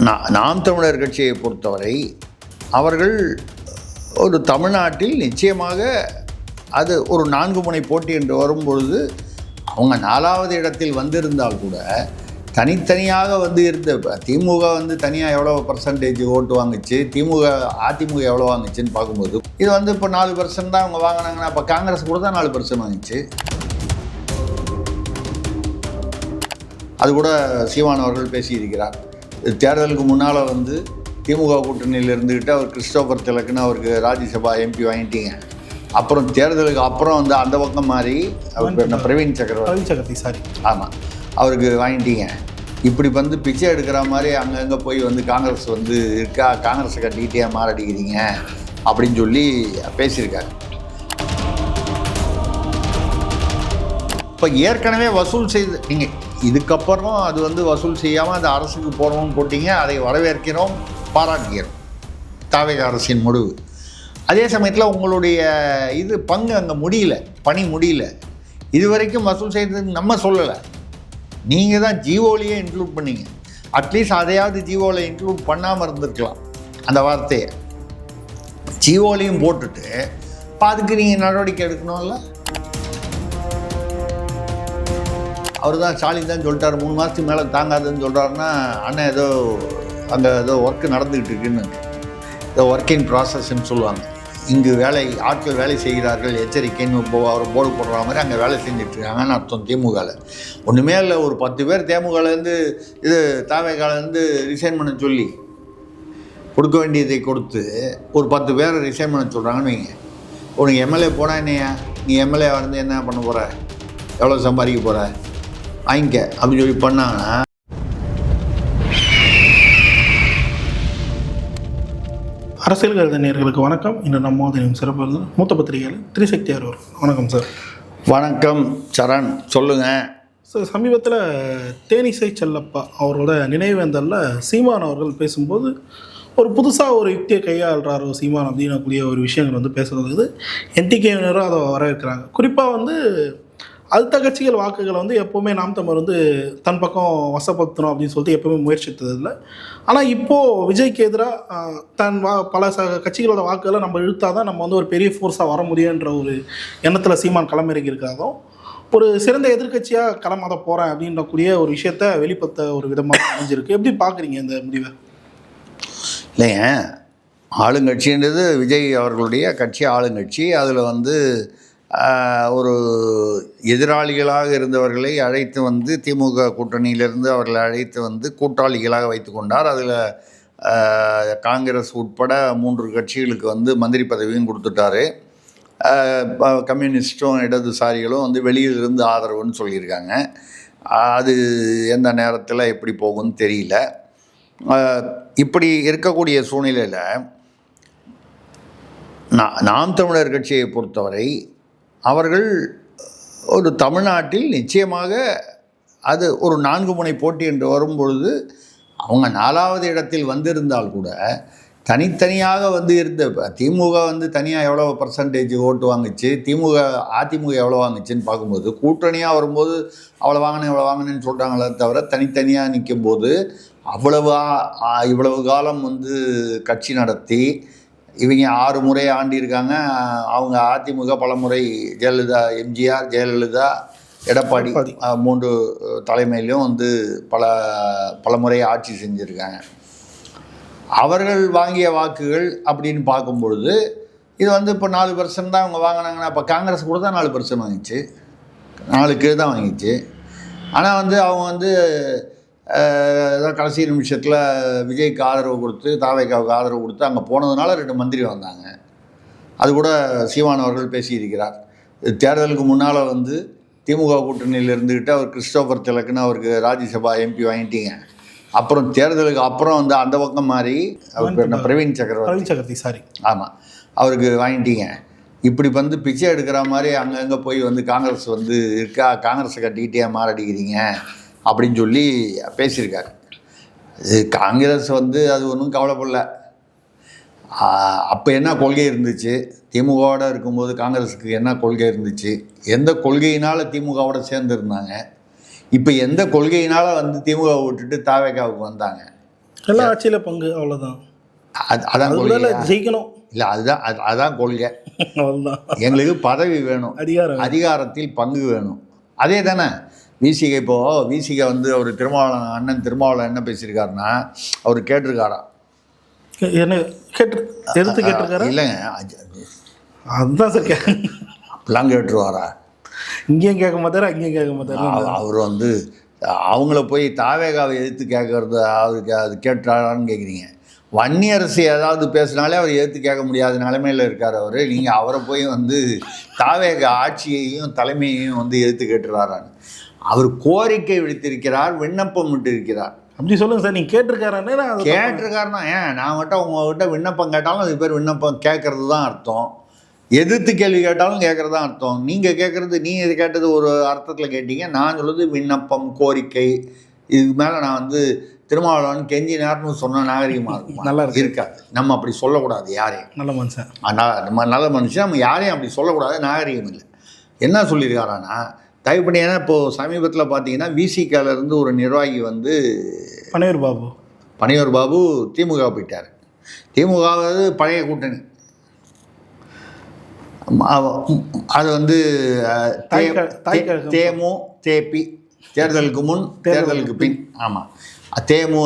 நாம் தமிழர் கட்சியை பொறுத்தவரை அவர்கள் ஒரு தமிழ்நாட்டில் நிச்சயமாக அது ஒரு 4 முனை போட்டி என்று வரும்பொழுது அவங்க 4வது இடத்தில் வந்திருந்தால் கூட தனித்தனியாக இருந்த திமுக தனியாக எவ்வளோ பர்சன்டேஜ் ஓட்டு வாங்குச்சு, அதிமுக எவ்வளோ வாங்குச்சுன்னு பார்க்கும்போது இது இப்போ 4% தான் அவங்க வாங்கினாங்கன்னா அப்போ காங்கிரஸ் கூட தான் 4% வாங்குச்சு. அது கூட சீமான் அவர்கள் பேசியிருக்கிறார். தேர்தலுக்கு முன்னால் திமுக கூட்டணியில் இருந்துக்கிட்டு அவர் கிறிஸ்டோபர் திலக்குன்னு அவருக்கு ராஜ்யசபா எம்பி வாங்கிட்டீங்க. அப்புறம் தேர்தலுக்கு அப்புறம் அந்த பக்கம் மாறி அவருக்கு பிரவீன் சக்கரவர்த்தி ஆமாம் அவருக்கு வாங்கிட்டீங்க. இப்படி பிச்சை எடுக்கிற மாதிரி அங்கங்கே போய் காங்கிரஸ் இருக்கா, காங்கிரஸை கட்டிக்கிட்டே மாறடிக்கிறீங்க அப்படின்னு சொல்லி பேசியிருக்காரு. இப்போ ஏற்கனவே வசூல் செய்து நீங்கள் இதுக்கப்புறம் அது வசூல் செய்யாமல் அந்த அரசுக்கு போகிறோம்னு போட்டிங்க. அதை வரவேற்கிறோம், பாராட்டுகிறோம் தாவேக அரசின் முடிவு. அதே சமயத்தில் உங்களுடைய பங்கு அங்கே முடியல, பணி முடியல. இது வரைக்கும் வசூல் செய்ததுக்கு நம்ம சொல்லலை, நீங்கள் தான் ஜிஓலையே இன்க்ளூட் பண்ணீங்க. அட்லீஸ்ட் அதையாவது ஜிஓவில் இன்க்ளூட் பண்ணாமல் இருந்திருக்கலாம். அந்த வார்த்தையை ஜிஓலையும் போட்டுட்டு இப்போ அதுக்கு நீங்கள் நடவடிக்கை எடுக்கணும்ல. அவர் தான் ஸ்டாலின் தான் சொல்லிட்டார் 3 மாதத்துக்கு மேலே தாங்காதுன்னு சொல்கிறாருன்னா அண்ணன் அங்கே ஏதோ ஒர்க்கு நடந்துக்கிட்டு இருக்குன்னு, ஏதோ ஒர்க் இன் ப்ராசஸ்ன்னு சொல்லுவாங்க. இங்கு ஆட்கள் வேலை செய்கிறார்கள் எச்சரிக்கைன்னு அவர் போர்டு போடுற மாதிரி அங்கே வேலை செஞ்சிட்ருக்காங்கன்னு அர்த்தம். திமுகவில் ஒன்றுமே இல்லை, ஒரு 10 பேர் தேமுகலேருந்து தாவேகாலேருந்து ரிசைன் பண்ண சொல்லி கொடுக்க வேண்டியதை கொடுத்து ஒரு 10 பேரை ரிசைன் பண்ண சொல்கிறாங்கன்னு வைங்க. உனக்கு எம்எல்ஏ போனால் என்னையா, நீ எம்எல்ஏ என்ன பண்ண போகிற, எவ்வளோ சம்பாதிக்க போகிற, வாங்கிக்க அப்படின்னு சொல்லி பண்ணாங்கன்னா. அரசியல் கருத நேயர்களுக்கு வணக்கம். இன்று நம்ம சிறப்பு மூத்த பத்திரிகையாளர் திரிசக்தி அவர். வணக்கம் சார். வணக்கம் சரண், சொல்லுங்கள் சார். சமீபத்தில் தேனிசை செல்லப்பா அவரோட நினைவேந்தலில் சீமான் அவர்கள் பேசும்போது ஒரு புதுசாக ஒரு யுக்தியை கையாளுறாரோ சீமான் அப்படின்னக்கூடிய ஒரு விஷயங்கள் பேசுகிறது. என்டிகேவினரும் அதை வரவேற்கிறாங்க. குறிப்பாக அடுத்த கட்சிகள் வாக்குகளை எப்போவுமே நாம் தமிழர் தன் பக்கம் வசப்படுத்தணும் அப்படின்னு சொல்லிட்டு எப்போவுமே முயற்சித்ததில்லை. ஆனால் இப்போது விஜய்க்கு எதிராக பல கட்சிகளோட வாக்குகளை நம்ம இழுத்தாதான் நம்ம ஒரு பெரிய ஃபோர்ஸாக வர முடியுன்ற ஒரு எண்ணத்தில் சீமான் களமிறங்கி இருக்காதும் ஒரு சிறந்த எதிர்கட்சியாக களமாத போகிறேன் அப்படின்றக்கூடிய ஒரு விஷயத்த வெளிப்படுத்த ஒரு விதமாக அமைஞ்சிருக்கு. எப்படி பார்க்குறீங்க இந்த முடிவை? இல்லைங்க, ஆளுங்கட்சின்றது விஜய் அவர்களுடைய கட்சி ஆளுங்கட்சி. அதில் ஒரு எதிராளிகளாக இருந்தவர்களை அழைத்து திமுக கூட்டணியிலிருந்து அவர்களை அழைத்து கூட்டாளிகளாக வைத்து கொண்டார். அதில் காங்கிரஸ் உட்பட 3 கட்சிகளுக்கு மந்திரி பதவியும் கொடுத்துட்டாரு. கம்யூனிஸ்ட்டும் இடதுசாரிகளும் வெளியிலிருந்து ஆதரவுன்னு சொல்லியிருக்காங்க. அது எந்த நேரத்தில் எப்படி போகும்னு தெரியல. இப்படி இருக்கக்கூடிய சூழ்நிலையில் நாம் தமிழர் கட்சியை பொறுத்தவரை அவர்கள் ஒரு தமிழ்நாட்டில் நிச்சயமாக அது ஒரு 4 முனை போட்டி என்று வரும்பொழுது அவங்க 4வது இடத்தில் வந்திருந்தால் கூட தனித்தனியாக இருந்த திமுக தனியாக எவ்வளோ பர்சன்டேஜ் ஓட்டு வாங்குச்சு, அதிமுக எவ்வளோ வாங்குச்சுன்னு பார்க்கும்போது கூட்டணியாக வரும்போது அவ்வளோ வாங்கினேன்னு சொல்கிறாங்களே தவிர தனித்தனியாக நிற்கும்போது இவ்வளவு காலம் கட்சி நடத்தி இவங்க 6 முறை ஆண்டியிருக்காங்க. அவங்க அதிமுக பல முறை எம்ஜிஆர், ஜெயலலிதா, எடப்பாடி 3 தலைமையிலும் பல முறை ஆட்சி செஞ்சுருக்காங்க. அவர்கள் வாங்கிய வாக்குகள் அப்படின்னு பார்க்கும் பொழுது இது இப்போ 4% தான் அவங்க வாங்கினாங்கன்னா அப்போ காங்கிரஸ் கூட தான் 4% வாங்கிச்சு, 4 தான் வாங்கிச்சு. ஆனால் அவங்க கடைசி நிமிஷத்தில் விஜய்க்கு ஆதரவு கொடுத்து தாவேகாவுக்கு ஆதரவு கொடுத்து அங்கே போனதுனால 2 மந்திரி வந்தாங்க. அது கூட சீமான் அவர்கள் பேசியிருக்கிறார். தேர்தலுக்கு முன்னால் திமுக கூட்டணியில் இருந்துக்கிட்டு அவர் கிறிஸ்டோபர் திலக்குன்னு அவருக்கு ராஜ்யசபா எம்பி வாங்கிட்டீங்க. அப்புறம் தேர்தலுக்கு அப்புறம் அந்த பக்கம் மாறி அவருக்கு பிரவீன் சக்கரவர்த்தி ஆமாம் அவருக்கு வாங்கிட்டீங்க. இப்படி பிச்சை எடுக்கிற மாதிரி அங்கங்கே போய் காங்கிரஸ் இருக்கா, காங்கிரஸை கட்டிக்கிட்டே மாறடிக்கிறீங்க அப்படின்னு சொல்லி பேசியிருக்காரு. காங்கிரஸ் அது ஒன்றும் கவலைப்படல. அப்போ என்ன கொள்கை இருந்துச்சு, திமுகவோடு இருக்கும்போது காங்கிரஸுக்கு என்ன கொள்கை இருந்துச்சு, எந்த கொள்கையினால் திமுகவோட சேர்ந்துருந்தாங்க, இப்போ எந்த கொள்கையினால் திமுக விட்டுட்டு தாவேகாவுக்கு வந்தாங்க. எல்லாம் ஆட்சியில் பங்கு, அவ்வளோதான். அதான் கொள்கை. ஜெயிக்கணும் இல்லை, அதுதான் கொள்கை. அவ்வளோதான். எங்களுக்கு பதவி வேணும், அதிகாரத்தில் பங்கு வேணும். அதே தானே விசிக. இப்போது விசிக வந்து அவர் அண்ணன் திருமாவளவன் என்ன பேசியிருக்காருன்னா, அவர் கேட்டிருக்காரா? என்ன எடுத்து கேட்டிருக்காரா? இல்லைங்க, அதுதான் சார் அப்படிலாம் கேட்டுருவாரா? இங்கேயும் கேட்க மாட்டாரு, அங்கேயும் கேட்க மாட்டாரு. அவர் வந்து அவங்கள போய் தாவேகாவை எதிர்த்து கேட்கறது அவருக்கு அது கேட்டாரான்னு கேட்குறீங்க. வன்னியரசு ஏதாவது பேசினாலே அவர் எதிர்த்து கேட்க முடியாத நிலைமையில் இருக்கார் அவர். நீங்கள் அவரை போய் வந்து தாவேக ஆட்சியையும் தலைமையையும் வந்து எதிர்த்து கேட்டுறாரான்னு. அவர் கோரிக்கை விடுத்திருக்கிறார், விண்ணப்பம் விட்டிருக்கிறார். அப்படி சொல்லுங்கள் சார். நீங்கள் கேட்டிருக்காருன்னா கேட்டிருக்காருன்னா நான் மட்டும் உங்கள்கிட்ட விண்ணப்பம் கேட்டாலும் அது பேர் விண்ணப்பம் கேட்கறது தான் அர்த்தம். எதிர்த்து கேள்வி கேட்டாலும் கேட்குறது தான் அர்த்தம். நீங்கள் கேட்குறது, நீங்கள் கேட்டது ஒரு அர்த்தத்தில் கேட்டீங்க, நான் சொல்லுது விண்ணப்பம், கோரிக்கை. இதுக்கு மேலே நான் வந்து திருமாவளவன் கெஞ்சினார்னு சொன்ன நாகரிகமாக இருக்கும், நல்லா இருக்காது. நம்ம அப்படி சொல்லக்கூடாது யாரையும். நல்ல மனுஷன், நம்ம நல்ல மனுஷன், நம்ம யாரையும் அப்படி சொல்லக்கூடாது, நாகரிகம் இல்லை. என்ன சொல்லியிருக்காரான்னா, தயவு பண்ணி, ஏன்னா இப்போது சமீபத்தில் பார்த்தீங்கன்னா விசிகாலேருந்து ஒரு நிர்வாகி வந்து பனையூர் பாபு திமுக போயிட்டார். திமுக பழைய கூட்டணி. அது வந்து தேமு தேபி, தேர்தலுக்கு முன் தேர்தலுக்கு பின். ஆமாம், தேமு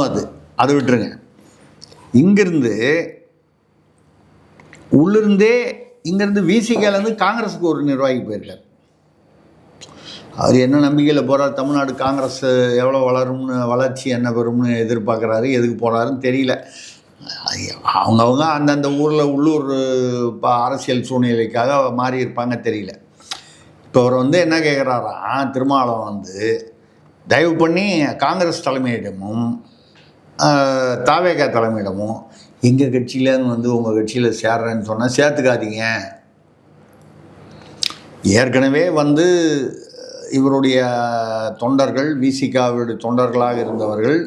அது விட்டுருங்க. இங்கிருந்து இங்கேருந்து விசிகாலேருந்து காங்கிரஸுக்கு ஒரு நிர்வாகி போயிருக்கார். அவர் என்ன நம்பிக்கையில் போகிறார், தமிழ்நாடு காங்கிரஸ் எவ்வளோ வளர்ச்சி என்ன பெறும்னு எதிர்பார்க்குறாரு, எதுக்கு போகிறாருன்னு தெரியல. அவங்கவுங்க அந்தந்த ஊரில் உள்ளூர் அரசியல் சூழ்நிலைக்காக மாறி இருப்பாங்க, தெரியல. இப்போ அவர் வந்து என்ன கேட்குறாரா, திருமாவளவன் வந்து தயவு பண்ணி காங்கிரஸ் தலைமையிடமும் தாவேகா தலைமையிடமும் எங்கள் கட்சியிலேருந்து வந்து உங்கள் கட்சியில் சேர்றேன்னு சொன்னால் சேர்த்துக்காதீங்க. ஏற்கனவே வந்து இவருடைய தொண்டர்கள், விசிகாவுடைய தொண்டர்களாக இருந்தவர்கள்,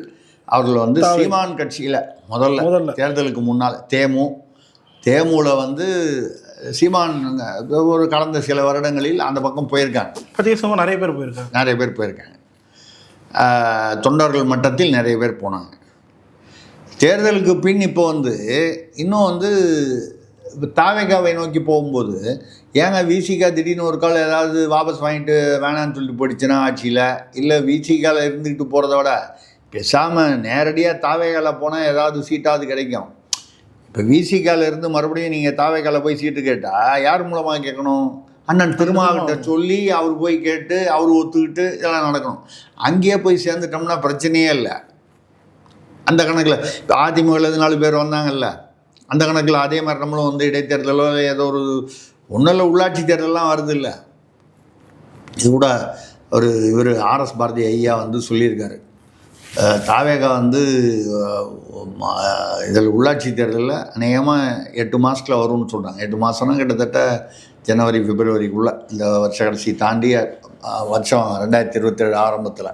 அவர்கள் வந்து சீமான் கட்சியில் முதல்ல தேர்தலுக்கு முன்னால் தேமுவில் வந்து சீமான் ஒரு கடந்த சில வருடங்களில் அந்த பக்கம் போயிருக்காங்க. நிறைய பேர் போயிருக்காங்க. தொண்டர்கள் மட்டத்தில் நிறைய பேர் போனாங்க. தேர்தலுக்கு பின் இப்போ வந்து இன்னும் வந்து தாவேகாவை நோக்கி போகும்போது, ஏங்க விசிகா திடீர்னு ஒரு கால் ஏதாவது வாபஸ் வாங்கிட்டு வேணான்னு சொல்லிட்டு போயிடுச்சுன்னா ஆட்சியில், இல்லை விசிகாவில் இருந்துக்கிட்டு போகிறத விட பேசாமல் நேரடியாக தாவேகாவில் போனால் ஏதாவது சீட்டாவது கிடைக்கும். இப்போ விசிகாவில் இருந்து மறுபடியும் நீங்கள் தாவேகாவில் போய் சீட்டு கேட்டால் யார் மூலமாக கேட்கணும்? அண்ணன் திருமாவட்ட சொல்லி அவர் போய் கேட்டு அவர் ஒத்துக்கிட்டு இதெல்லாம் நடக்கணும். அங்கேயே போய் சேர்ந்துட்டோம்னா பிரச்சனையே இல்லை. அந்த கணக்கில் இப்போ அதிமுகலேருந்து 4 பேர் வந்தாங்கல்ல, அந்த கணக்கில் அதே மாதிரி நம்மளும் வந்து இடைத்தேர்தலோ ஏதோ ஒரு ஒன்றில் உள்ளாட்சி தேர்தலெலாம் வருது இல்லை. இது கூட இவர் ஆர்எஸ் பாரதி ஐயா வந்து சொல்லியிருக்காரு, தாவேகா வந்து இதில் உள்ளாட்சி தேர்தலில் அநேகமாக 8 மாதத்தில் வரும்னு சொல்கிறாங்க. 8 மாதம்னா கிட்டத்தட்ட ஜனவரி பிப்ரவரிக்குள்ளே, இந்த வருஷ கடைசி தாண்டி வருஷம் 2027 ஆரம்பத்தில்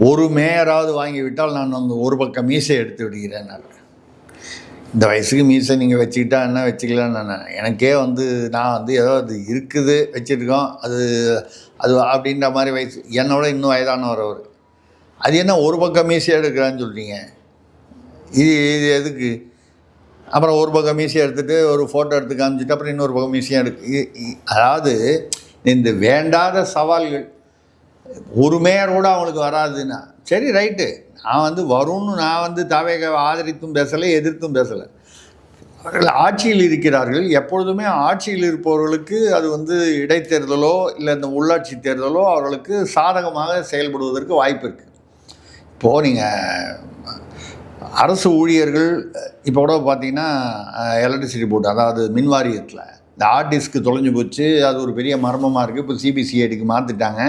ஒரு மேயராவது வாங்கிவிட்டால் நான் வந்து ஒரு பக்கம் மீசை எடுத்து விடுகிறேன். இந்த வயசுக்கு மீசை நீங்கள் வச்சுக்கிட்டா என்ன, வச்சுக்கலான்னு எனக்கே வந்து நான் வந்து ஏதோ அது இருக்குது வச்சுருக்கோம், அது அப்படின்ற மாதிரி வயசு. என்னோட இன்னும் வயதானவர் அவர். அது என்ன ஒரு பக்கம் மீசை எடுக்கிறான்னு சொல்கிறீங்க, இது எதுக்கு? அப்புறம் ஒரு பக்கம் மீசையை எடுத்துகிட்டு ஒரு ஃபோட்டோ எடுத்து காமிச்சிட்டு அப்புறம் இன்னொரு பக்கம் மீசையும் அதாவது இந்த வேண்டாத சவால்கள். ஒரு மேயர் கூட அவங்களுக்கு வராதுன்னா சரி ரைட்டு, நான் வந்து வரும்னு நான் வந்து தாவேகாவை ஆதரித்தும் பேசலை, எதிர்த்தும் பேசலை. அவர்கள் ஆட்சியில் இருக்கிறார்கள். எப்பொழுதுமே ஆட்சியில் இருப்பவர்களுக்கு அது வந்து இடைத்தேர்தலோ இல்லை இந்த உள்ளாட்சி தேர்தலோ அவர்களுக்கு சாதகமாக செயல்படுவதற்கு வாய்ப்பு இருக்குது. இப்போது நீங்கள் அரசு ஊழியர்கள் இப்போ கூட பார்த்தீங்கன்னா எலக்ட்ரிசிட்டி போர்டு, அதாவது மின் வாரியத்தில் இந்த ஆர்டிஸ்க்கு தொலைஞ்சு போச்சு, அது ஒரு பெரிய மர்மமாக இருக்குது. இப்போ சிபிசிஐடிக்கு மாற்றிட்டாங்க.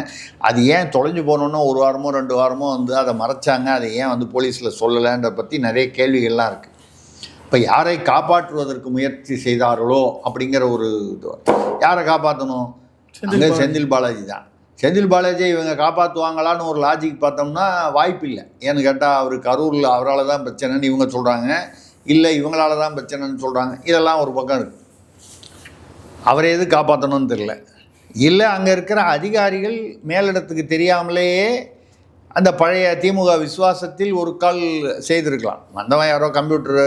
அது ஏன் தொலைஞ்சு போனோன்னா 1 வாரமோ 2 வாரமோ வந்து அதை மறைச்சாங்க, அதை ஏன் வந்து போலீஸில் சொல்லலைன்ற பற்றி நிறைய கேள்விகள்லாம் இருக்குது. இப்போ யாரை காப்பாற்றுவதற்கு முயற்சி செய்தார்களோ அப்படிங்கிற ஒரு இது. யாரை காப்பாற்றணும்? செந்தில் பாலாஜி தான். செந்தில் பாலாஜி இவங்க காப்பாற்றுவாங்களான்னு ஒரு லாஜிக் பார்த்தோம்னா வாய்ப்பு இல்லை. ஏன்னு கேட்டால் அவர் கரூரில் அவரால் தான் பிரச்சனைன்னு இவங்க சொல்கிறாங்க, இல்லை இவங்களால தான் பிரச்சனைன்னு சொல்கிறாங்க. இதெல்லாம் ஒரு பக்கம் இருக்குது. அவரை எது காப்பாற்றணும்னு தெரியல. இல்லை அங்கே இருக்கிற அதிகாரிகள் மேலிடத்துக்கு தெரியாமலேயே அந்த பழைய திமுக விசுவாசத்தில் ஒரு கால் செய்திருக்கலாம். வந்தவன் யாரோ கம்ப்யூட்டர்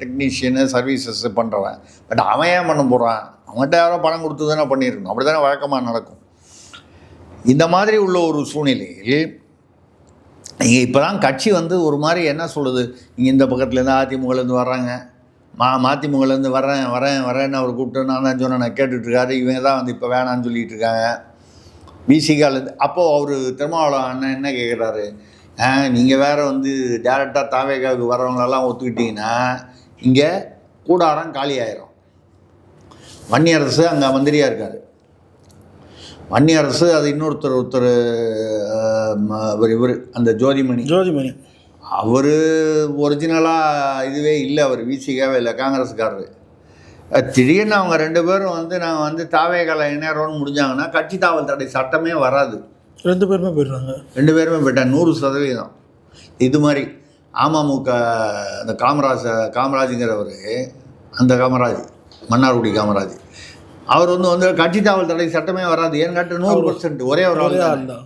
டெக்னீஷியனு சர்வீசஸ் பண்ணுறவன். பட் அவன் ஏன் பண்ண போகிறான்? அவன்கிட்ட யாரோ பணம் கொடுத்து தானே பண்ணியிருக்கணும். அப்படி தானே வழக்கமாக நடக்கும். இந்த மாதிரி உள்ள ஒரு சூழ்நிலையில் இங்கே இப்போ தான் கட்சி வந்து ஒரு மாதிரி என்ன சொல்லுது, இங்கே இந்த பக்கத்துலேருந்து அதிமுகலேருந்து வர்றாங்க, மதிமுகலேருந்து வரேன்னு அவர் கூப்பிட்டு நான் தான் சொன்னேன், நான் கேட்டுட்ருக்காரு. இவங்க தான் வந்து இப்போ வேணான்னு சொல்லிகிட்டு இருக்காங்க விசிகாலேருந்து. அப்போது அவர் திருமாவளவன் அண்ணன் என்ன கேட்குறாரு, நீங்கள் வேறு வந்து டேரெக்டாக தாவேகாவுக்கு வர்றவங்களெல்லாம் ஒத்துக்கிட்டிங்கன்னா இங்கே கூடாரம் காலி ஆயிரும். வன்னியரசு அங்கே மந்திரியாக இருக்கார். வன்னியரசு அது ஒருத்தர் இவர் அந்த ஜோதிமணி அவர் ஒரிஜினலாக இதுவே இல்லை, அவர் விசிகாவே இல்லை, காங்கிரஸ்காரரு. திடீர்னு அவங்க 2 பேரும் வந்து நாங்கள் வந்து தாவேகால இணையரோன்னு முடிஞ்சாங்கன்னா கட்சி தாவல் தடை சட்டமே வராது. 2 பேருமே போயிடுறாங்க. 2 பேருமே போயிட்டாங்க 100%. இது மாதிரி அமமுக அந்த காமராஜுங்கிறவர், அந்த காமராஜ் மன்னார்குடி காமராஜ், அவர் வந்து கட்சி தாவல் தடை சட்டமே வராது. ஏன்னு கேட்டு 100% ஒரே ஒரு ஆள் தான்.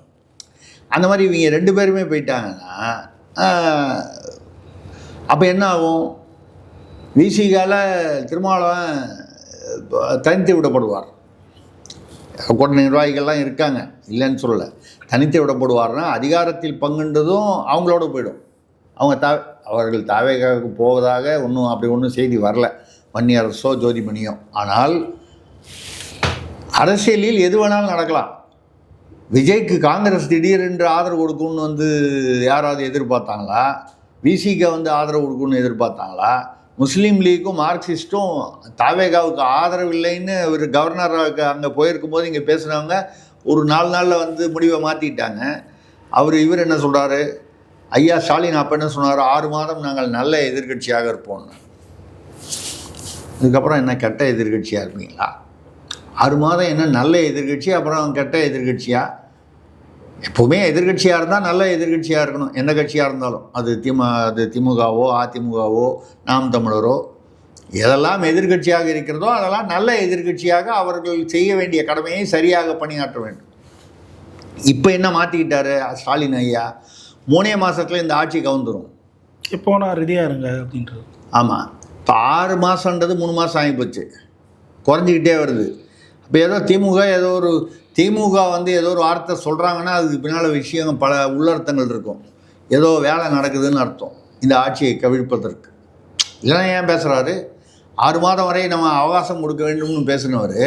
அந்த மாதிரி இவங்க 2 பேருமே போயிட்டாங்கன்னா அப்போ என்ன ஆகும்? விசிகால திருமாவளவன் தனித்து விடப்படுவார். கூட்ட நிர்வாகிகள்லாம் இருக்காங்க, இல்லைன்னு சொல்லலை. தனித்து விடப்படுவார்னா அதிகாரத்தில் பங்குன்றதும் அவங்களோட போயிடும். அவர்கள் தாவேகாவுக்கு போவதாக ஒன்றும் செய்தி வரல, வன்னியரசோ ஜோதிமணியோ. ஆனால் அரசியலில் எது வேணாலும் நடக்கலாம். விஜய்க்கு காங்கிரஸ் திடீரென்று ஆதரவு கொடுக்கும்னு வந்து யாராவது எதிர்பார்த்தாங்களா? விசிக வந்து ஆதரவு கொடுக்கும்னு எதிர்பார்த்தாங்களா? முஸ்லீம் லீக்கும் மார்க்சிஸ்ட்டும் தாவேகாவுக்கு ஆதரவு இல்லைன்னு ஒரு கவர்னராக அங்கே போயிருக்கும் போது இங்கே பேசுகிறவங்க ஒரு 4 நாளில் வந்து முடிவை மாற்றிட்டாங்க. இவர் என்ன சொல்கிறாரு, ஐயா ஸ்டாலின் அப்போ என்ன சொன்னார், 6 மாதம் நாங்கள் நல்ல எதிர்கட்சியாக இருப்போம்னு. இதுக்கப்புறம் என்ன கெட்ட எதிர்கட்சியாக இருப்பீங்களா? 6 மாதம் என்ன நல்ல எதிர்கட்சி, அப்புறம் கெட்ட எதிர்கட்சியா? எப்போவுமே எதிர்கட்சியாக இருந்தால் நல்ல எதிர்கட்சியாக இருக்கணும், எந்த கட்சியாக இருந்தாலும். அது திமுகவோ அதிமுகவோ நாம் தமிழரோ எதெல்லாம் எதிர்கட்சியாக இருக்கிறதோ அதெல்லாம் நல்ல எதிர்கட்சியாக அவர்கள் செய்ய வேண்டிய கடமையை சரியாக பணியாற்ற வேண்டும். இப்போ என்ன மாற்றிக்கிட்டாரு ஸ்டாலின் ஐயா, 3 மாதத்தில் இந்த ஆட்சி கவுந்துடும், இப்போ நான் ரெடியாக இருங்க அப்படின்றது. ஆமாம், இப்போ 6 மாதன்றது 3 மாதம் ஆகி போச்சு, குறைஞ்சிக்கிட்டே வருது. இப்போ திமுக வந்து ஏதோ ஒரு வார்த்தை சொல்கிறாங்கன்னா அதுக்கு பின்னால் விஷயம் பல உள்ளர்த்தங்கள் இருக்கும். ஏதோ வேலை நடக்குதுன்னு அர்த்தம் இந்த ஆட்சியை கவிழ்ப்பதற்கு. இல்லைன்னா ஏன் பேசுகிறாரு? 6 மாதம் வரை நம்ம அவகாசம் கொடுக்க வேண்டும்னு பேசினவர்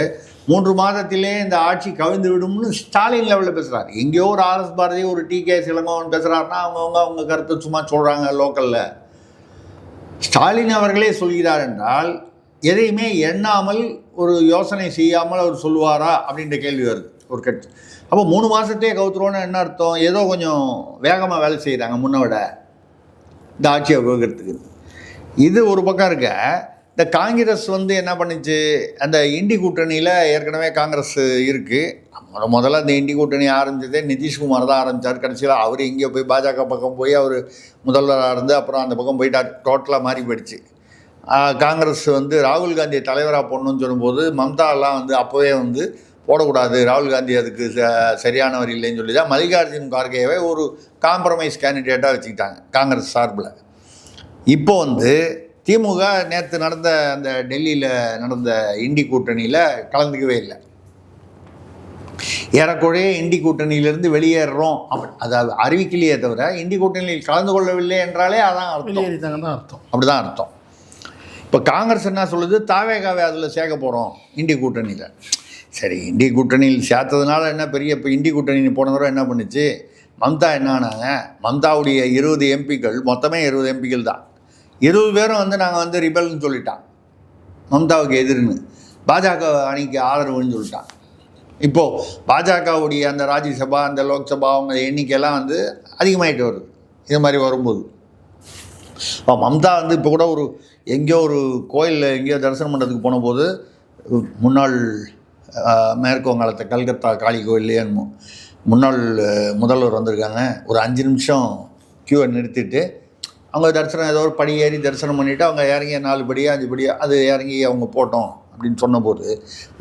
3 மாதத்திலே இந்த ஆட்சி கவிழ்ந்து விடும்னு ஸ்டாலின் லெவலில் பேசுகிறார். எங்கேயோ ஒரு RS பாரதி, ஒரு TK சிலங்கோவன் பேசுகிறாருன்னா அவங்க கருத்தை சும்மா சொல்கிறாங்க லோக்கலில். ஸ்டாலின் அவர்களே சொல்கிறார் என்றால் எதையுமே எண்ணாமல் ஒரு யோசனை செய்யாமல் அவர் சொல்லுவாரா அப்படின்ற கேள்வி வருது ஒரு கட்சி. அப்போ 3 மாதத்தையே கவுத்துருவோன்னு என்ன அர்த்தம்? ஏதோ கொஞ்சம் வேகமாக வேலை செய்கிறாங்க முன்ன விட இந்த ஆட்சியை வகுக்கிறதுக்கு. இது ஒரு பக்கம் இருக்க. இந்த காங்கிரஸ் வந்து என்ன பண்ணிச்சு, அந்த இண்டி கூட்டணியில் ஏற்கனவே காங்கிரஸ் இருக்குது. முதல்ல அந்த இண்டி கூட்டணி ஆரம்பித்ததே நிதிஷ்குமார் தான் ஆரம்பித்தார். கடைசியில் அவர் எங்கேயோ போய் பாஜக பக்கம் போய் அவர் முதல்வராக இருந்து அப்புறம் அந்த பக்கம் போயிட்டார். டோட்டலாக மாறி போயிடுச்சு. காங்கிரஸ் வந்து ராகுல் காந்தியை தலைவராக போடணும்னு சொல்லும்போது மம்தாலாம் வந்து அப்போவே வந்து போடக்கூடாது, ராகுல் காந்தி அதுக்கு சரியானவர் இல்லைன்னு சொல்லி தான் மல்லிகார்ஜுன் கார்கேவை ஒரு காம்ப்ரமைஸ் கேண்டிடேட்டாக வச்சுக்கிட்டாங்க காங்கிரஸ் சார்பில். இப்போ வந்து திமுக நேற்று நடந்த அந்த டெல்லியில் நடந்த இண்டி கூட்டணியில் கலந்துக்கவே இல்லை. ஏறக்குறைய இண்டி கூட்டணியிலிருந்து வெளியேறுறோம் அதாவது அறிவிக்கலையே தவிர இண்டி கூட்டணியில் கலந்து கொள்ளவில்லை என்றாலே அதான் அர்த்தம். அப்படிதான் அர்த்தம். இப்போ காங்கிரஸ் என்ன சொல்லுது, தாவேகாவை அதில் சேர்க்க போகிறோம் இண்டி கூட்டணியில். சரி, இண்டி கூட்டணியில் சேர்த்ததுனால என்ன பெரிய, இப்போ இண்டி கூட்டணி போன தடவை என்ன பண்ணுச்சு, மம்தா என்ன ஆனாங்க, மம்தாவுடைய 20 எம்பிக்கள், மொத்தமே 20 எம்பிக்கள் தான், 20 பேரும் வந்து நாங்கள் வந்து ரிபல்னு சொல்லிட்டான், மம்தாவுக்கு எதிர்னு பாஜக அணிக்கு ஆதரவுன்னு சொல்லிட்டான். இப்போது பாஜகவுடைய அந்த ராஜ்யசபா அந்த லோக்சபா அவங்க எண்ணிக்கையெல்லாம் வந்து அதிகமாகிட்டு வருது. இது மாதிரி வரும்போது மம்தா வந்து இப்போ கூட எங்கேயோ ஒரு கோயிலில் எங்கேயோ தரிசனம் பண்ணுறதுக்கு போன போது முன்னாள் மேற்கு வங்காளத்தை கல்கத்தா காளி கோயில்லையே முன்னாள் முதல்வர் வந்திருக்காங்க. ஒரு 5 நிமிஷம் க்யூவை நிறுத்திட்டு அவங்க தரிசனம் ஏதோ ஒரு படி ஏறி தரிசனம் பண்ணிவிட்டு அவங்க இறங்கிய 4 படியா 5 படியா அது இறங்கி அவங்க போட்டோம் அப்படின்னு சொன்னபோது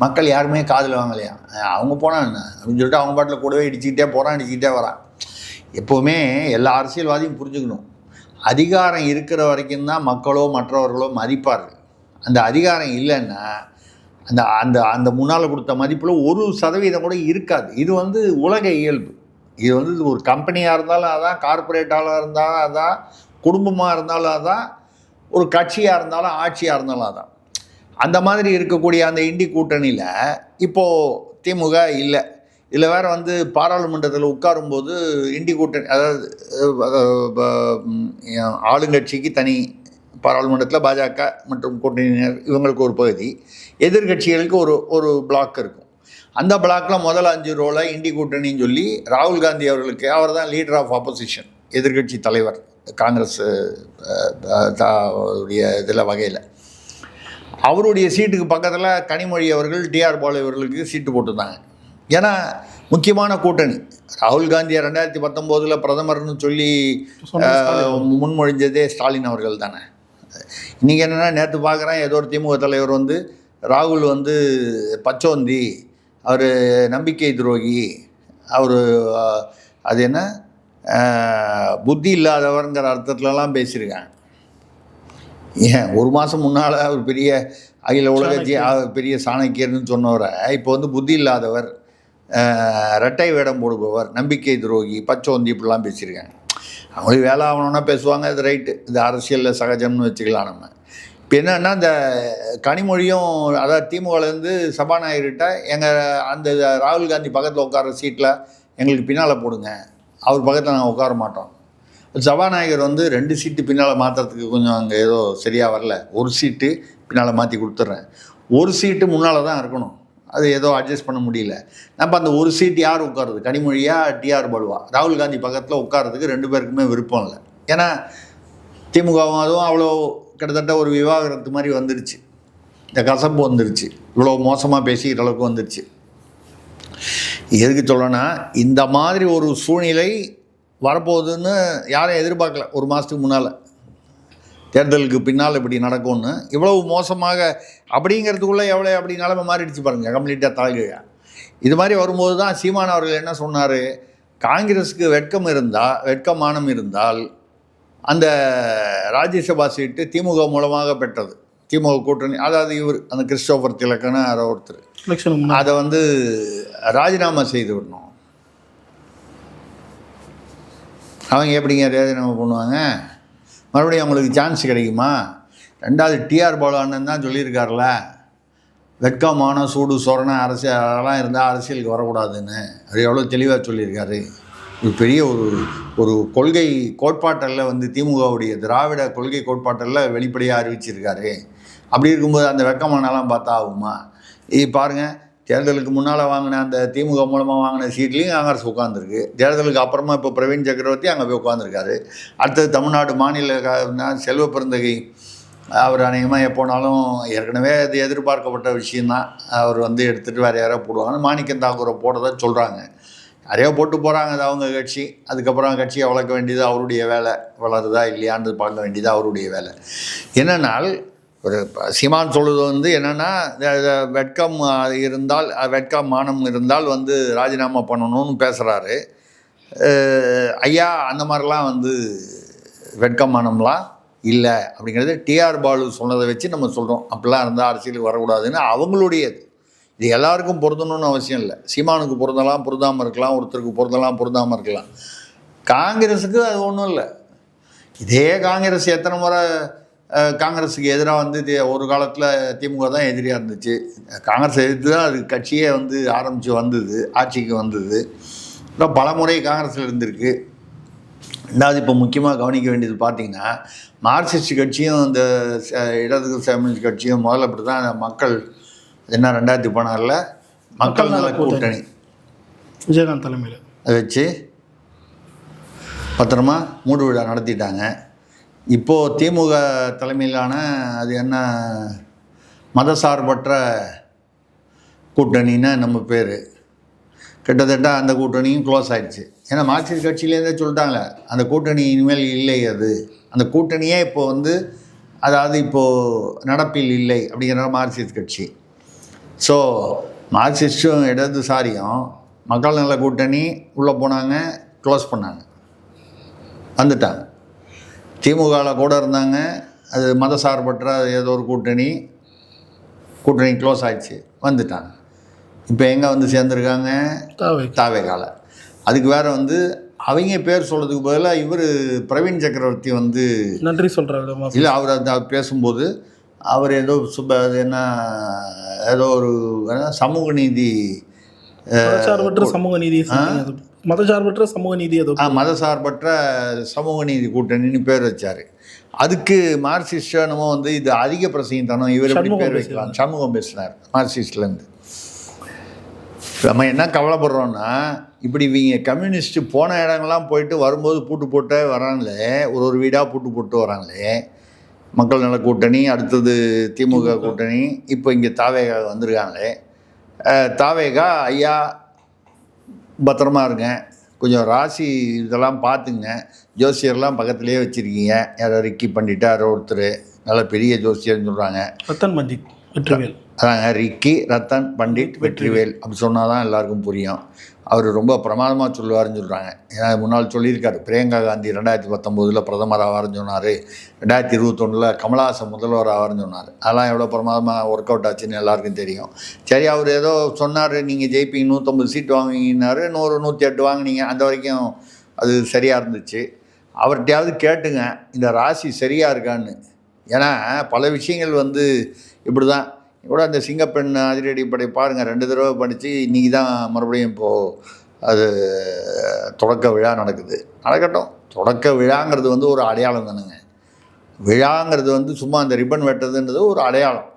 மக்கள் யாருமே காதில் வாங்கலையா, அவங்க போனால் என்ன அப்படின்னு சொல்லிட்டு அவங்க பாட்டில் கூடவே இடிச்சிக்கிட்டே போகிறான், இடிச்சிக்கிட்டே வரான். எப்போவுமே எல்லா அரசியல்வாதியும் புரிஞ்சுக்கணும், அதிகாரம் இருக்கிற வரைக்கும் தான் மக்களோ மற்றவர்களோ மதிப்பார்கள். அந்த அதிகாரம் இல்லைன்னா அந்த அந்த அந்த முன்னால் கொடுத்த மதிப்பில் 1% கூட இருக்காது. இது வந்து உலக இயல்பு. இது வந்து ஒரு கம்பெனியாக இருந்தாலும் அதான், கார்ப்பரேட்டாக இருந்தாலும் அதான், குடும்பமாக இருந்தாலும் அதான், ஒரு கட்சியாக இருந்தாலும் ஆட்சியாக இருந்தாலும் அதான். அந்த மாதிரி இருக்கக்கூடிய அந்த இண்டி கூட்டணியில் இப்போது திமுக இல்லை. இதில் வேறு வந்து பாராளுமன்றத்தில் உட்காரும்போது இண்டி கூட்டணி, அதாவது ஆளுங்கட்சிக்கு தனி பாராளுமன்றத்தில் பாஜக மற்றும் கூட்டணியினர் இவங்களுக்கு ஒரு பகுதி, எதிர்கட்சிகளுக்கு ஒரு பிளாக் இருக்கும். அந்த பிளாக்கில் முதல் 5 ரோலை இண்டி கூட்டணின்னு சொல்லி ராகுல் காந்தி அவர்களுக்கு, அவர் தான் லீடர் ஆஃப் ஆப்போசிஷன், எதிர்கட்சி தலைவர் காங்கிரஸ் உடைய இதில் வகையில், அவருடைய சீட்டுக்கு பக்கத்தில் கனிமொழி அவர்கள் டிஆர் பாலு அவர்களுக்கு சீட்டு போட்டிருந்தாங்க. ஏன்னா முக்கியமான கூட்டணி. ராகுல் காந்தியை 2019 பிரதமர்னு சொல்லி முன்மொழிஞ்சதே ஸ்டாலின் அவர்கள் தானே. இன்றைக்கி என்னென்னா, நேற்று பார்க்குறேன் ஏதோ ஒரு திமுக தலைவர் வந்து ராகுல் வந்து பச்சோந்தி, அவர் நம்பிக்கை துரோகி, அவர் அது என்ன புத்தி இல்லாதவர்ங்கிற அர்த்தத்துலலாம் பேசியிருக்காங்க. ஏன் ஒரு மாதம் முன்னால் அவர் பெரிய அகில உலகத்தி பெரிய சாணக்கியர்னு சொன்னவரை இப்போ வந்து புத்தி இல்லாதவர், ரெட்டை வேடம் போடுபவர், நம்பிக்கை துரோகி, பச்சோந்தி இப்படிலாம் பேசியிருக்காங்க. அவங்களுக்கு வேலை ஆகணும்னா பேசுவாங்க, இது ரைட்டு, இது அரசியலில் சகஜம்னு வச்சுக்கலாம். நம்ம இப்போ என்னென்னா, இந்த கனிமொழியும் அதாவது திமுகலேருந்து சபாநாயகர்கிட்ட எங்கள் அந்த ராகுல் காந்தி பக்கத்தில் உட்கார சீட்டில் எங்களுக்கு பின்னால் போடுங்க, அவர் பக்கத்தில் நாங்கள் உட்கார மாட்டோம். சபாநாயகர் வந்து 2 சீட்டு பின்னால் மாற்றுறதுக்கு கொஞ்சம் அங்கே ஏதோ சரியாக வரல, ஒரு சீட்டு பின்னால் மாற்றி கொடுத்துட்றேன், ஒரு சீட்டு முன்னால் தான் இருக்கணும், அது ஏதோ அட்ஜஸ்ட் பண்ண முடியல. நம்ம அந்த ஒரு சீட்டு யார் உட்காருது, கனிமொழியா டிஆர் பாலுவா? ராகுல் காந்தி பக்கத்தில் உட்காரதுக்கு 2 பேருக்குமே விருப்பம் இல்லை. ஏன்னா திமுகவும் அதுவும் அவ்வளோ கிட்டத்தட்ட ஒரு விவாகரத்து மாதிரி வந்துருச்சு, இந்த கசப்பு வந்துருச்சு, இவ்வளோ மோசமாக பேசிக்கிற அளவுக்கு வந்துருச்சு. எதுக்கு சொல்லணும்னா, இந்த மாதிரி ஒரு சூழ்நிலை வரப்போகுதுன்னு யாரும் எதிர்பார்க்கல. ஒரு மாதத்துக்கு முன்னால் தேர்தலுக்கு பின்னால் இப்படி நடக்கும்னு, இவ்வளவு மோசமாக அப்படிங்கிறதுக்குள்ளே எவ்வளோ அப்படி நிலைமை மாறிடுச்சு பாருங்கள், கம்ப்ளீட்டாக தலைகீழாக. இது மாதிரி வரும்போது தான் சீமான் அவர்கள் என்ன சொன்னார், காங்கிரஸுக்கு வெட்கமானம் இருந்தால் அந்த ராஜ்யசபா சீட்டு திமுக மூலமாக பெற்றது, திமுக கூட்டணி, அதாவது இவர் அந்த கிறிஸ்டோபர் திலக்கன்னு அதை ஒருத்தர், அதை வந்து ராஜினாமா செய்து விடணும். அவங்க எப்படிங்க ராஜினாமா பண்ணுவாங்க? மறுபடியும் அவங்களுக்கு சான்ஸ் கிடைக்குமா? 2வது டிஆர் பாலு அண்ணன் தான் சொல்லியிருக்காருல, வெட்கமான சூடு சொரண அரசியல் அதெல்லாம் இருந்தால் அரசியலுக்கு வரக்கூடாதுன்னு. அது எவ்வளோ தெளிவாக சொல்லியிருக்காரு. இது பெரிய ஒரு கொள்கை கோட்பாட்டில் வந்து திமுகவுடைய திராவிட கொள்கை கோட்பாட்டில் வெளிப்படையாக அறிவிச்சிருக்காரு. அப்படி இருக்கும்போது அந்த வெட்கமானலாம் பார்த்தா ஆகுமா? இது பாருங்கள், தேர்தலுக்கு முன்னால் வாங்கின அந்த திமுக மூலமாக வாங்கின சீட்லேயும் காங்கிரஸ் உட்காந்துருக்கு. தேர்தலுக்கு அப்புறமா இப்போ பிரவீன் சக்கரவர்த்தி அங்கே போய் உட்காந்துருக்காரு. அடுத்தது தமிழ்நாடு மாநில செல்வ பெருந்தகை, அவர் அநேகமாக எப்போனாலும் ஏற்கனவே அது எதிர்பார்க்கப்பட்ட விஷயந்தான், அவர் வந்து எடுத்துகிட்டு வேறு யாராவது போடுவாங்கன்னு மாணிக்கம் தாக்கூரை போடுறதா சொல்கிறாங்க. நிறையா போட்டு போகிறாங்க, அது அவங்க கட்சி. அதுக்கப்புறம் கட்சியை வளர்க்க வேண்டியது அவருடைய வேலை, வளருதா இல்லையான்னு பார்க்க வேண்டியது அவருடைய வேலை. என்னென்னால் ஒரு சீமான் சொல்லுவது வந்து என்னென்னா, வெட்கம் மானம் இருந்தால் வந்து ராஜினாமா பண்ணணும்னு பேசுகிறாரு. ஐயா அந்த மாதிரிலாம் வந்து வெட்கம் மானம்லாம் இல்லை அப்படிங்கிறது டிஆர் பாலு சொன்னதை வச்சு நம்ம சொல்கிறோம். அப்படிலாம் இருந்தால் அரசியலுக்கு வரக்கூடாதுன்னு அவங்களுடையது. இது எல்லாருக்கும் பொருந்தணும்னு அவசியம் இல்லை. சீமானுக்கு பொருந்தலாம், பொருந்தாமல் இருக்கலாம், ஒருத்தருக்கு பொருந்தாமல் இருக்கலாம். காங்கிரஸுக்கு அது ஒன்றும் இல்லை. இதே காங்கிரஸ் எத்தனை முறை காங்கிரஸுக்கு எதிராக வந்து ஒரு காலத்தில் திமுக தான் எதிரியாக இருந்துச்சு. காங்கிரஸ் எதிர்த்து தான் அது கட்சியே வந்து ஆரம்பித்து வந்தது, ஆட்சிக்கு வந்தது. அப்புறம் பல முறை காங்கிரஸில் இருந்திருக்கு. 2வது இப்போ முக்கியமாக கவனிக்க வேண்டியது பார்த்திங்கன்னா, மார்க்சிஸ்ட் கட்சியும் இந்த இடது கம்யூனிஸ்ட் கட்சியும் முதல்ல அப்படி தான் மக்கள் என்ன 2016 மக்கள் நல கூட்டணி விஜயகாந்த் தலைமையில் அதை வச்சு பத்திரமா மூடு விழா நடத்திட்டாங்க. இப்போது திமுக தலைமையிலான அது என்ன மதசார்பற்ற கூட்டணின்னு நம்ம பேர், கிட்டத்தட்ட அந்த கூட்டணியும் க்ளோஸ் ஆகிடுச்சு. ஏன்னா மார்க்சிஸ்ட் கட்சியிலேருந்தே சொல்லிட்டாங்க அந்த கூட்டணி இனிமேல் இல்லை, அது அந்த கூட்டணியே இப்போ வந்து அதாவது இப்போது நடப்பில் இல்லை அப்படிங்கிற மார்க்சிஸ்ட் கட்சி. ஸோ மார்க்சிஸ்டும் இடதுசாரியும் மக்கள் நல கூட்டணி உள்ளே போனாங்க, க்ளோஸ் பண்ணாங்க. வந்துட்டாங்க. திமுகவில் கூட இருந்தாங்க, அது மதசார்பற்ற ஏதோ ஒரு கூட்டணி க்ளோஸ் ஆயிடுச்சு, வந்துட்டாங்க. இப்போ எங்கே வந்து சேர்ந்துருக்காங்க? தாவேகால. அதுக்கு வேறு வந்து அவங்க பேர் சொல்கிறதுக்கு பதிலாக இவர் பிரவீன் சக்கரவர்த்தி வந்து நன்றி சொல்கிறாரு. இல்லை, அவர் பேசும்போது அவர் ஏதோ என்ன ஏதோ ஒரு சமூக நீதி மதச்சார்பற்ற சமூக நீதி மதச்சார்பற்ற சமூக நீதி மதசார்பற்ற சமூக நீதி கூட்டணின்னு பேர் வச்சார். அதுக்கு மார்க்சிஸ்ட் நம்ம வந்து இது அதிக பிரசங்கித்தனம், இவர் எப்படி பேர் வைக்கலாம், சமூகம் பேசினார் மார்க்சிஸ்ட்லேருந்து. நம்ம என்ன கவலைப்படுறோன்னா, இப்படி இவங்க கம்யூனிஸ்ட்டு போன இடங்கள்லாம் போயிட்டு வரும்போது பூட்டு போட்டு வராங்களே, ஒரு வீடாக பூட்டு போட்டு வராங்களே. மக்கள் நல கூட்டணி, அடுத்தது திமுக கூட்டணி, இப்போ இங்கே தாவேகா வந்திருக்காங்களே. தாவேகா ஐயா பத்திரமா இருங்க, கொஞ்சம் ராசி இதெல்லாம் பார்த்துங்க, ஜோசியர்லாம் பக்கத்துலேயே வச்சுருக்கீங்க. யாரோ ரிக்கி பண்ணிட்டு யாரோ ஒருத்தர் நல்ல பெரிய ஜோசியர்னு சொல்கிறாங்க, ரத்தன் பண்டிட் வெற்றிவேல். அதாங்க ரிக்கி ரத்தன் பண்டிட் வெற்றிவேல் அப்படி சொன்னால் தான் எல்லாருக்கும் புரியும். அவர் ரொம்ப பிரமாதமாக சொல்லுவார்னு சொல்கிறாங்க. ஏன்னா முன்னால் சொல்லியிருக்காரு, பிரியங்கா காந்தி 2019 பிரதமர் ஆவார்னு சொன்னார், 2021 கமலஹாசன் முதல்வர் ஆவார்னு சொன்னார். அதெல்லாம் எவ்வளோ பிரமாதமாக ஒர்க் அவுட் ஆச்சுன்னு எல்லாருக்கும் தெரியும். சரி, அவர் ஏதோ சொன்னார், நீங்கள் ஜெயிப்பீங்க 150 சீட் வாங்குவீங்கன்னாரு, 108 வாங்கினீங்க. அந்த வரைக்கும் அது சரியாக இருந்துச்சு. அவர்கிட்டையாவது கேட்டுங்க இந்த ராசி சரியாக இருக்கான்னு. ஏன்னா பல விஷயங்கள் வந்து இப்படி தான். கூட அந்த சிங்கப்பெண் அதிரடிப்படை பாருங்கள், 2 தடவை படித்து இன்றைக்கி தான் மறுபடியும் இப்போது அது தொடக்க விழா நடக்கட்டும். தொடக்க விழாங்கிறது வந்து ஒரு அடையாளம் தானுங்க. விழாங்கிறது வந்து சும்மா அந்த ரிப்பன் வெட்டுறதுன்றது ஒரு அடையாளம்.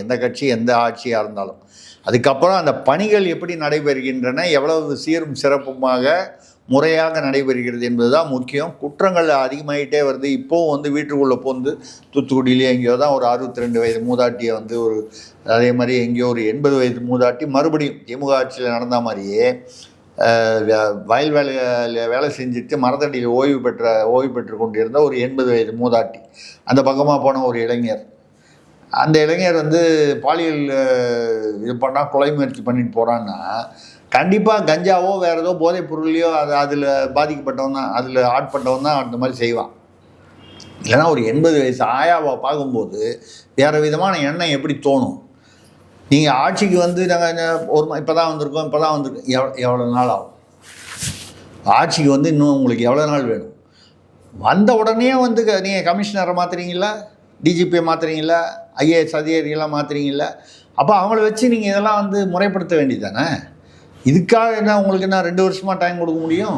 எந்த கட்சி எந்த ஆட்சியாக இருந்தாலும் அதுக்கப்புறம் அந்த பணிகள் எப்படி நடைபெறுகின்றன, எவ்வளவு சீரும் சிறப்புமாக முறையாக நடைபெறுகிறது என்பது தான் முக்கியம். குற்றங்கள் அதிகமாகிட்டே வருது. இப்போவும் வந்து வீட்டுக்குள்ளே போந்து தூத்துக்குடியிலே எங்கேயோ தான் ஒரு 62 வயது மூதாட்டியை வந்து ஒரு அதே மாதிரி எங்கேயோ ஒரு 80 வயது மூதாட்டி மறுபடியும் திமுக ஆட்சியில் நடந்த மாதிரியே வயல் வேலை செஞ்சுட்டு மரத்தடியில் ஓய்வு பெற்று கொண்டிருந்த ஒரு 80 வயது மூதாட்டி, அந்த பக்கமாக போன ஒரு இளைஞர். அந்த இளைஞர் வந்து பாலியல் இது பண்ணால் கொலை முயற்சி பண்ணிட்டு போகிறான்னா, கண்டிப்பாக கஞ்சாவோ வேறு ஏதோ போதைப் பொருளையோ அதில் பாதிக்கப்பட்டவன் தான், அதில் ஆட்பட்டவன் தான் அந்த மாதிரி செய்வான். இல்லைனா ஒரு 80 வயசு ஆயாவை பார்க்கும்போது வேறு விதமான எண்ணம் எப்படி தோணும்? நீங்கள் ஆட்சிக்கு வந்து நாங்கள் இப்போ தான் வந்திருக்கோம் எவ்வளோ நாள் ஆகும்? ஆட்சிக்கு வந்து இன்னும் உங்களுக்கு எவ்வளோ நாள் வேணும்? வந்த உடனே வந்து நீங்கள் கமிஷனரை மாற்றுறீங்களா, டிஜிபியை மாற்றுறீங்களா, ஐஏஎஸ் அதிகாரிகளாம் மாற்றுறீங்களா? அப்போ அவங்கள வச்சு நீங்கள் இதெல்லாம் வந்து முறைப்படுத்த வேண்டியது தானே. இதுக்காக என்ன உங்களுக்கு என்ன 2 வருஷமாக டைம் கொடுக்க முடியும்?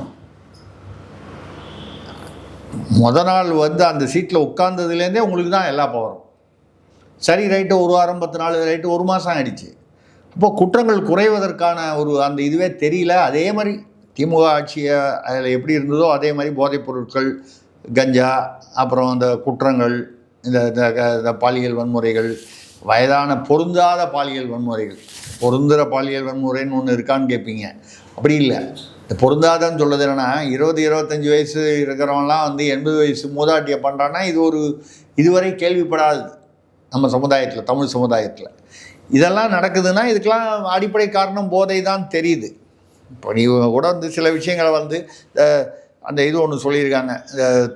நாள் வந்து அந்த சீட்டில் உட்கார்ந்ததுலேருந்தே உங்களுக்கு தான் எல்லா பவரும். சரி, ரைட்டு, 1 வாரம் 10 நாள், ரைட்டு 1 மாதம் ஆகிடுச்சு. அப்போது குற்றங்கள் குறைவதற்கான ஒரு அந்த இதுவே தெரியல. அதே மாதிரி திமுக ஆட்சியை அதில் எப்படி இருந்ததோ அதே மாதிரி போதைப் பொருட்கள், கஞ்சா, அப்புறம் அந்த குற்றங்கள், இந்த பாலியல் வன்முறைகள், வயதான பொருந்தாத பாலியல் வன்முறைகள். பொருந்துகிற பாலியல் வன்முறைன்னு ஒன்று இருக்கான்னு கேட்பீங்க. அப்படி இல்லை. இந்த பொருந்தாதன்னு சொல்கிறது என்னென்னா, 20-25 வயசு இருக்கிறவங்களாம் வந்து 80 வயசு மூதாட்டியை பண்ணுறான்னா இது ஒரு இதுவரை கேள்விப்படாது நம்ம சமுதாயத்தில், தமிழ் சமுதாயத்தில். இதெல்லாம் நடக்குதுன்னா இதுக்கெல்லாம் அடிப்படை காரணம் போதை தான் தெரியுது. இப்போ நீ கூட வந்து சில விஷயங்களை வந்து அந்த இது ஒன்று சொல்லியிருக்காங்க,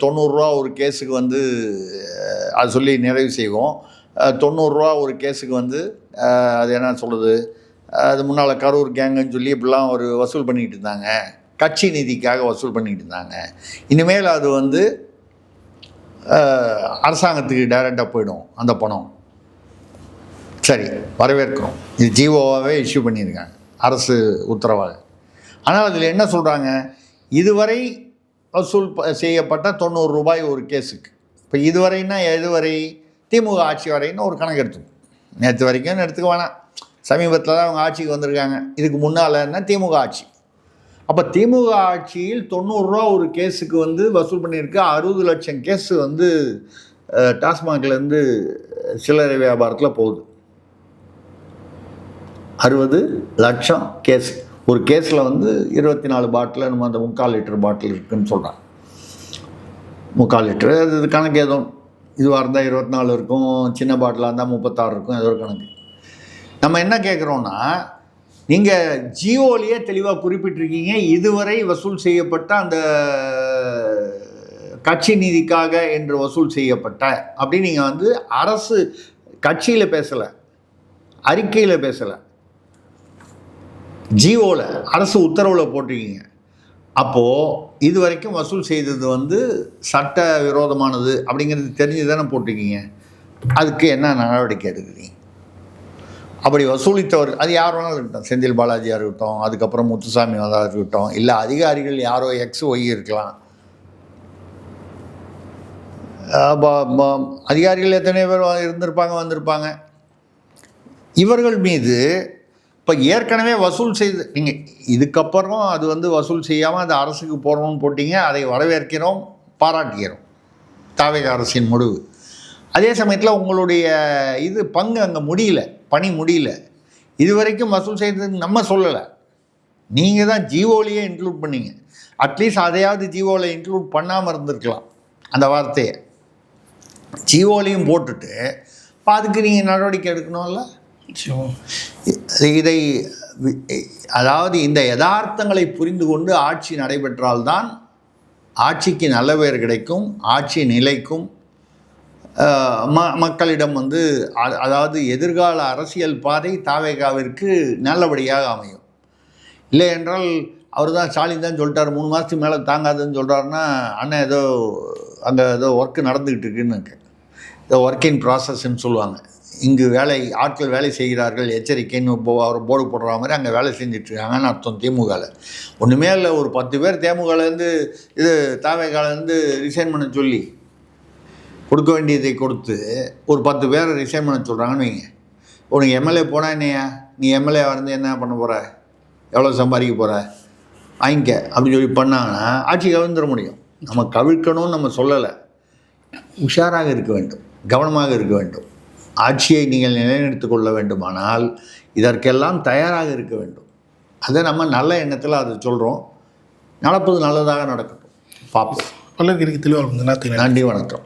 90 ரூபா ஒரு கேஸுக்கு வந்து அது சொல்லி நிறைவு செய்வோம். 90 ரூபா ஒரு கேஸுக்கு வந்து அது என்ன சொல்கிறது, அது முன்னால் கரூர் கேங்குன்னு சொல்லி இப்படிலாம் ஒரு வசூல் பண்ணிக்கிட்டு இருந்தாங்க, கட்சி நிதிக்காக வசூல் பண்ணிக்கிட்டு இருந்தாங்க. இனிமேல் அது வந்து அரசாங்கத்துக்கு டைரெக்டாக போயிடும் அந்த பணம். சரி, வரவேற்கிறோம். இது ஜிஓவாகவே இஷ்யூ பண்ணியிருக்காங்க அரசு உத்தரவாக. ஆனால் அதில் என்ன சொல்கிறாங்க, இதுவரை வசூல் செய்யப்பட்ட 90 ரூபாய் ஒரு கேஸுக்கு. இப்போ இதுவரைன்னா எதுவரை? திமுக ஆட்சி வரைன்னு ஒரு கணக்கு எடுத்துக்கும். நேற்று வரைக்கும் எடுத்துக்க வேணாம், சமீபத்தில் தான் அவங்க ஆட்சிக்கு வந்திருக்காங்க. இதுக்கு முன்னால் என்ன திமுக ஆட்சி. அப்போ திமுக ஆட்சியில் 90 ரூபா ஒரு கேஸுக்கு வந்து வசூல் பண்ணியிருக்கு. 60 லட்சம் கேஸு வந்து டாஸ்மாக்லேருந்து சில்லறை வியாபாரத்தில் போகுது. 60 லட்சம் கேஸ். ஒரு கேஸில் வந்து 24 பாட்டில் நம்ம அந்த 3/4 லிட்டர் பாட்டில் இருக்குதுன்னு சொல்கிறாங்க. 3/4 லிட்டரு அது கணக்கு ஏதோ இதுவாக இருந்தால் 24 இருக்கும், சின்ன பாட்டிலாக இருந்தால் 36 இருக்கும், ஏதோ ஒரு கணக்கு. நம்ம என்ன கேட்குறோன்னா, நீங்கள் ஜியோலேயே தெளிவாக குறிப்பிட்டிருக்கீங்க, இதுவரை வசூல் செய்யப்பட்ட அந்த கட்சி நிதிக்காக என்று வசூல் செய்யப்பட்ட அப்படின்னு நீங்கள் வந்து அரசு கட்சியில் பேசலை, அறிக்கையில் பேசலை, ஜிஓவில் அரசு உத்தரவில் போட்டிருக்கீங்க. அப்போது இது வரைக்கும் வசூல் செய்தது வந்து சட்ட விரோதமானது அப்படிங்கிறது தெரிஞ்சு தானே போட்டிருக்கீங்க. அதுக்கு என்ன நடவடிக்கை எடுக்கிறீங்க? அப்படி வசூலித்தவர் அது யார் வேணாலும் இருக்கட்டும், செந்தில் பாலாஜியாக இருக்கட்டும், அதுக்கப்புறம் முத்துசாமி வந்தால் இருக்கட்டும், இல்லை அதிகாரிகள் யாரோ எக்ஸ் ஒய் இருக்கலாம். அதிகாரிகள் எத்தனை பேர் இருந்திருப்பாங்க, வந்திருப்பாங்க. இவர்கள் மீது இப்போ ஏற்கனவே வசூல் செய்து நீங்கள் இதுக்கப்புறம் அது வந்து வசூல் செய்யாமல் அது அரசுக்கு போகிறோம்னு போட்டிங்க. அதை வரவேற்கிறோம், பாராட்டுகிறோம், தாவேக அரசின் முடிவு. அதே சமயத்தில் உங்களுடைய இது பங்கு அங்கே முடியல, பணி முடியல. இதுவரைக்கும் வசூல் செய்தது நம்ம சொல்லலை, நீங்கள் தான் ஜிஓலையே இன்க்ளூட் பண்ணீங்க. அட்லீஸ்ட் அதையாவது ஜிஓவில் இன்க்ளூட் பண்ணாமல் இருந்திருக்கலாம். அந்த வார்த்தையை ஜிஓலையும் போட்டுட்டு இப்போ அதுக்கு நீங்கள் நடவடிக்கை எடுக்கணும்ல. இதை அதாவது இந்த யதார்த்தங்களை புரிந்து கொண்டு ஆட்சி நடைபெற்றால்தான் ஆட்சிக்கு நல்ல பேர் கிடைக்கும், ஆட்சி நிலைக்கும், மக்களிடம் வந்து அதாவது எதிர்கால அரசியல் பாதை தாவேகாவிற்கு நல்லபடியாக அமையும். இல்லை என்றால் அவர் தான் ஸ்டாலின் தான் சொல்லிட்டார் 3 மாதத்துக்கு மேலே தாங்காதுன்னு சொல்கிறாருன்னா, அண்ணன் ஏதோ அங்கே ஏதோ ஒர்க்கு நடந்துக்கிட்டு இருக்குன்னு, ஏதோ ஒர்க் இன் ப்ராசஸ்ன்னு சொல்லுவாங்க. இங்கு ஆட்கள் வேலை செய்கிறார்கள், எச்சரிக்கைன்னு அவர் போர்டு போடுற மாதிரி அங்கே வேலை செஞ்சிட்ருக்காங்கன்னு அர்த்தம். திமுகவில் ஒன்றுமே இல்லை, ஒரு 10 பேர் தேமுகலேருந்து இது தாவேகாலேருந்து ரிசைன் பண்ண சொல்லி கொடுக்க வேண்டியதை கொடுத்து ஒரு 10 பேரை ரிசைன் பண்ண சொல்கிறாங்கன்னு வைங்க. உனக்கு எம்எல்ஏ போனால் என்னையா, நீ எம்எல்ஏ வந்து என்ன பண்ண போகிற, எவ்வளோ சம்பாதிக்க போகிற, வாங்கிக்க அப்படின்னு சொல்லி பண்ணாங்கன்னா ஆட்சி கவிழ்ந்துட முடியும். நம்ம கவிழ்க்கணும்னு நம்ம சொல்லலை, உஷாராக இருக்க வேண்டும், கவனமாக இருக்க வேண்டும். ஆட்சியை நீங்கள் நிலைநிறுத்திக் கொள்ள வேண்டுமானால் இதற்கெல்லாம் தயாராக இருக்க வேண்டும். அதை நம்ம நல்ல எண்ணத்தில் அதை சொல்கிறோம். நடப்பது நல்லதாக நடக்கட்டும், பார்ப்போம். பல்லருக்கு தெளிவாக. நன்றி, வணக்கம்.